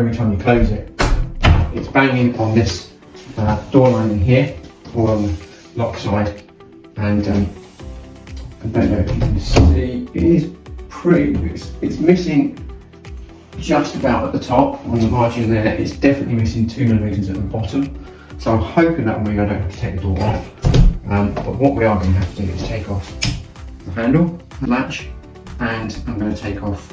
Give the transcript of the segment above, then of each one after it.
every time you close it, it's banging on this door line in here, or on the lock side, and I don't know if you can see, it is pretty, it's missing just about at the top on the margin there. It's definitely missing 2mm at the bottom, so I'm hoping that will mean I don't have to take the door off. But what we are going to have to do is take off the handle, the latch, and I'm going to take off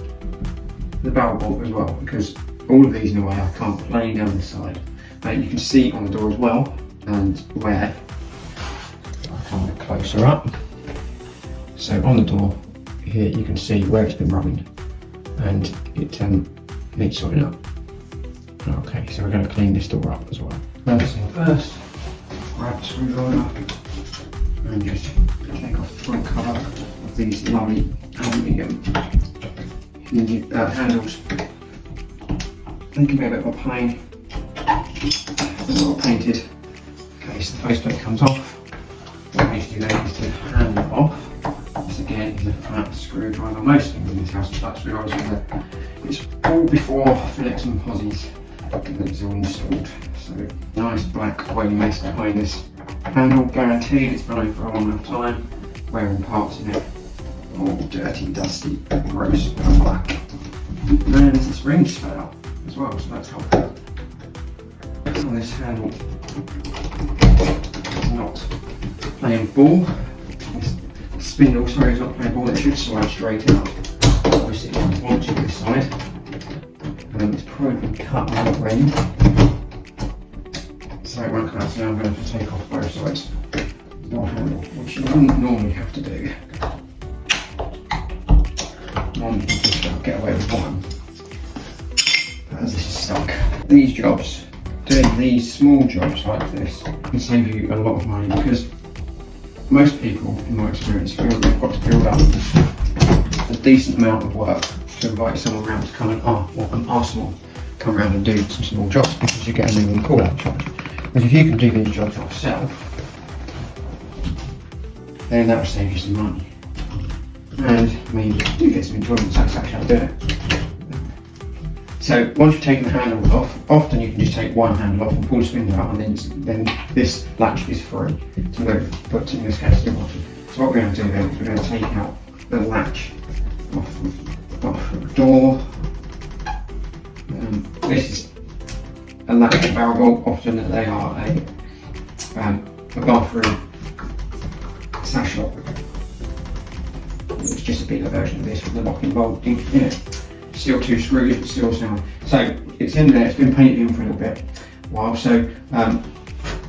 the barrel bolt as well, because all of these in a way I can't plane down this side. You can see on the door as well, and where I come closer up. So on the door here you can see where it's been rubbing, and it needs sorting up. Okay, so we're going to clean this door up as well. First thing first, grab the screwdriver and just take off the front cover of these lovely aluminium handles. They can be a bit of a pain. It's all painted. Okay, so the faceplate comes off. What we need to do then is to hand it off. This again is a flat screwdriver. Most things in this house are flat screwdrivers. It's all before Phillips and Pozzies, and it's all installed. So nice black oily mess behind this handle, guaranteed it's been on for a long enough time. Wearing parts in it, all dirty, dusty, gross, and black. And the springs fell out as well, so that's helpful. On this handle is not playing ball. This spindle, sorry, is not playing ball. It should slide straight out. Obviously, it wants to this side. It's probably been cut on the ring, so it won't come out. So now I'm going to have to take off both sides of the handle, which you wouldn't normally have to do. Normally you can just about get away with one, but as this is stuck, these jobs, doing these small jobs like this, can save you a lot of money, because most people, in my experience, feel they've got to build up a decent amount of work to invite someone around to come and ask someone to come around and do some small jobs, because you get a minimum call out charge. Because if you can do these jobs yourself, then that will save you some money. And I mean, you get some enjoyment and satisfaction out of doing it. So once you've taken the handles off, often you can just take one handle off and pull the spindle out, and then this latch is free to move, but in this case, you want to. So what we're going to do then is we're going to take out the latch off the door. This is a latch and barrel bolt. Often they are a bathroom sash lock. It's just a bigger version of this with the locking bolt in it. Still two screws, still sound. So it's in there, it's been painted in for a little bit while. So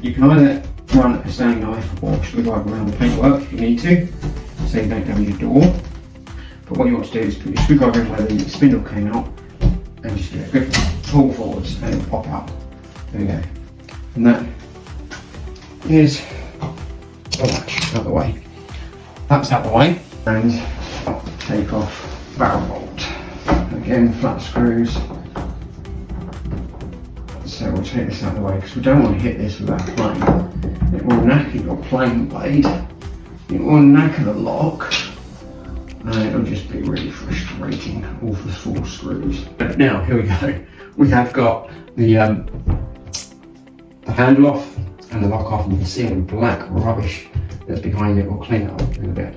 you can either run a Stanley knife or screwdriver around the paintwork if you need to, so you don't damage your door. But what you want to do is put your screwdriver in where the spindle came out, and just give it a good pull forwards and it'll pop out. There we go. And that is the latch out of the way. That's out of the way, and I'll take off barrel bolt. Again, flat screws. So we'll take this out of the way, because we don't want to hit this with our plane. It will knacker your plane blade, it will knacker the lock, and it'll just be really frustrating, all for 4 screws. But now, here we go. We have got the handle off and the lock off, and you can see all the black rubbish that's behind it. We'll clean it up in a bit.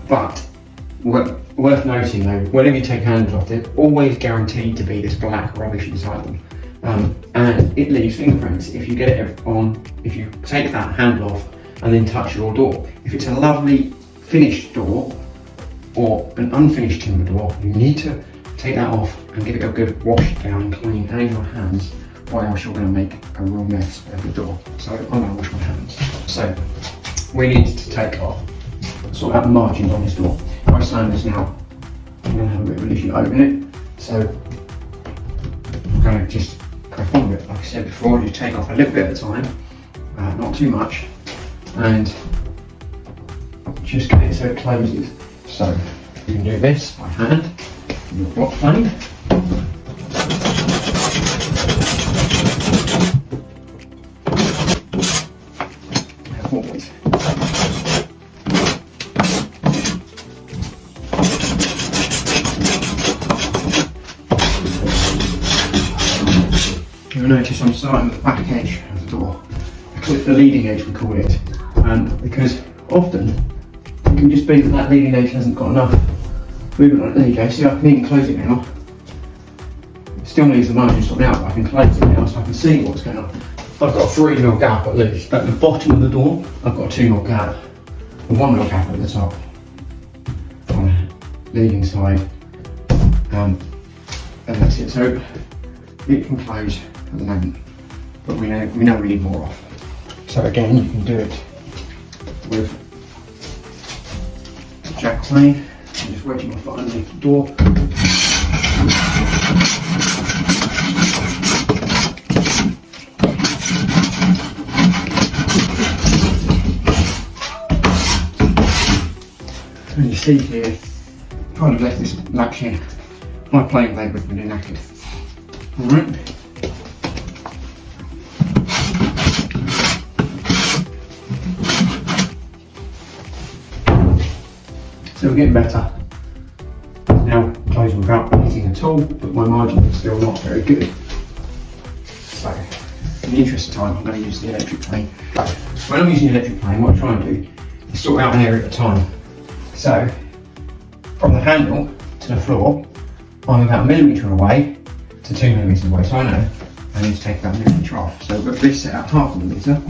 But worth noting though, whenever you take handles off, they're always guaranteed to be this black rubbish inside them. And it leaves fingerprints if you get it on, if you take that handle off and then touch your door. If it's a lovely finished door or an unfinished timber door, you need to take that off and give it a good wash down and clean, and your hands, or else you're going to make a real mess of the door. So I'm going to wash my hands. So we need to take off, sort out the margins on this door. If I slam this now, I'm going to have a bit of an issue opening it. So I'm going to just crack on with it. Like I said before, just take off a little bit at a time, not too much, and just get it so it closes. So you can do this by hand, your block plane. Forwards. I'm starting with the back edge of the door. I call it the leading edge, we call it, because often it can just be that that leading edge hasn't got enough movement on it. There you go, see I can even close it now. It still needs the margin to stop me out, but I can close it now so I can see what's going on. I've got a 3mm gap at least. At the bottom of the door, I've got a 2mm gap, a 1mm gap at the top, on the leading side, and that's it. So it can close at the moment, but we know we need more off. So again, you can do it with the jack plane. I'm just wedging my foot underneath the door. And you see here, kind of left this latch here. My plane blade would have been knackered. Alright. So we're getting better. Now closing without hitting at all, but my margin is still not very good. So, in the interest of time, I'm going to use the electric plane. When I'm using the electric plane, what I try and do is sort out an area at a time. So, from the handle to the floor, I'm about 1mm away to 2mm away. So I know I need to take about 1mm off. So I've got this set at 0.5mm.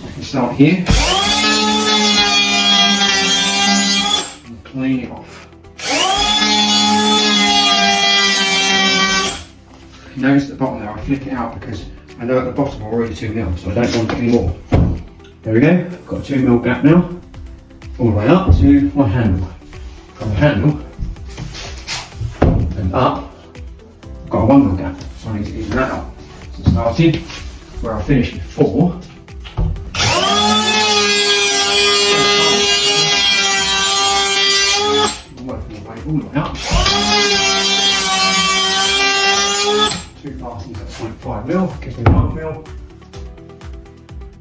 I can start here and clean it off. Notice at the bottom there, I flick it out because I know at the bottom I'm already 2mm, so I don't want any more. There we go, I've got a 2mm gap now, all the way up to my handle. From the handle and up, I've got a 1mm gap, so I need to even that up. So I started where I finished before. I'm working my way all the way up. 2 fastenings at 0.5mm, gives me 1mm.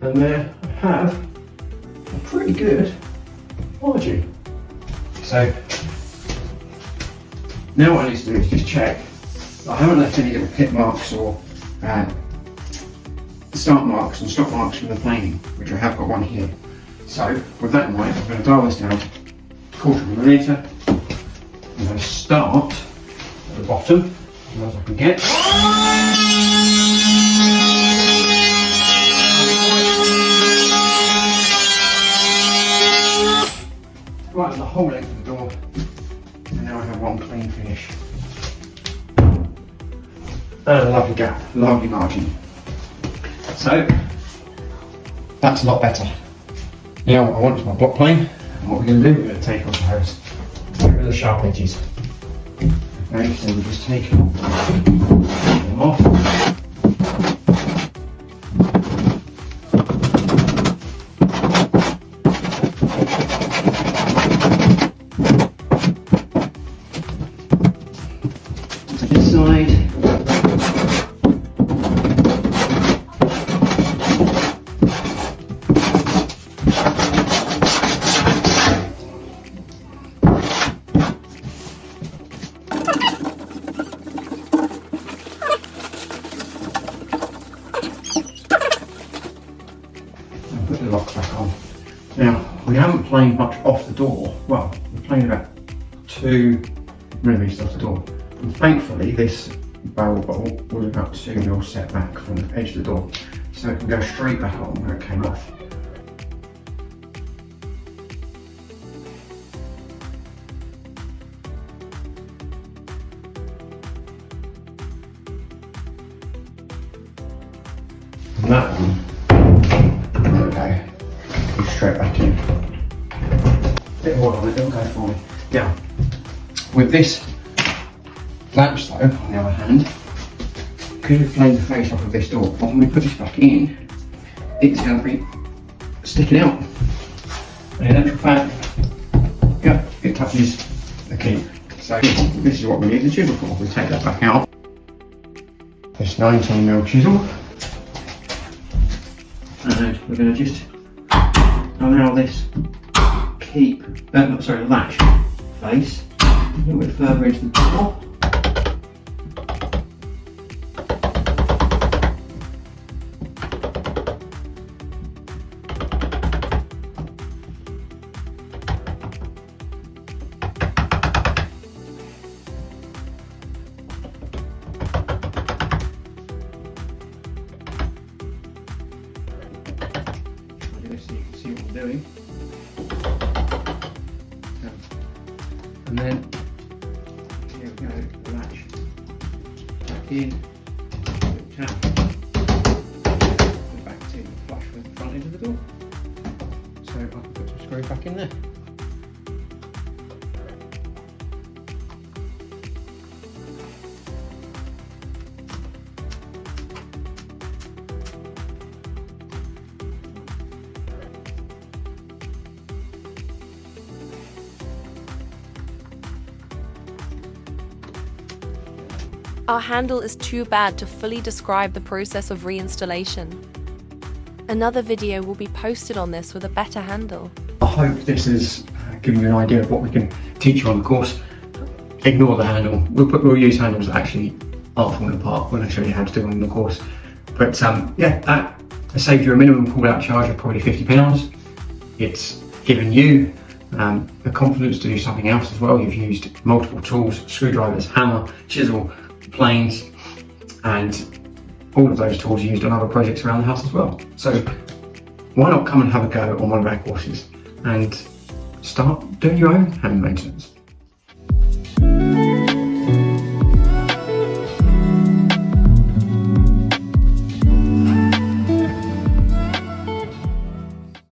And there I have a pretty good margin. So now what I need to do is just check that I haven't left any little pit marks or start marks and stop marks from the planing, which I have got one here. So with that in mind, I'm going to dial this down to 1/4mm. I'm going to start at the bottom as low as I can get. Right to the whole length of the door, and now I have one clean finish. And a lovely gap, lovely margin. So, that's a lot better. Now what I want is my block plane, and what we're going to do, we're going to take off those, get rid of the sharp edges. Okay, so we just take them off. Put the lock back on. Now, we haven't planed much off the door. Well, we're planed about 2mm off the door. And thankfully, this barrel bowl was about 2mm set back from the edge of the door. So it can go straight back on where it came off. And that one, okay, straight back in. Bit of oil on it, it'll go for me. Now, with this latch though, on the other hand, because we've planed the face off of this door, when we put this back in, it's going to be sticking out. And in actual fact, yeah, it touches the key. So this is what we need the chisel for. We take that back out. This 19mm chisel. And we're going to just allow this latch face a little bit further into the door. doing. And then here we go, latch back in, tap, and back to flush with the front end of the door. So I can put some screws back in there. Our handle is too bad to fully describe the process of reinstallation. Another video will be posted on this with a better handle. I hope this has given you an idea of what we can teach you on the course. Ignore the handle. We'll use handles that actually aren't falling apart when I show you how to do them on the course. But yeah, that has saved you a minimum call-out charge of probably £50. It's given you the confidence to do something else as well. You've used multiple tools, screwdrivers, hammer, chisel, planes, and all of those tools are used on other projects around the house as well. So why not come and have a go on one of our courses and start doing your own home maintenance?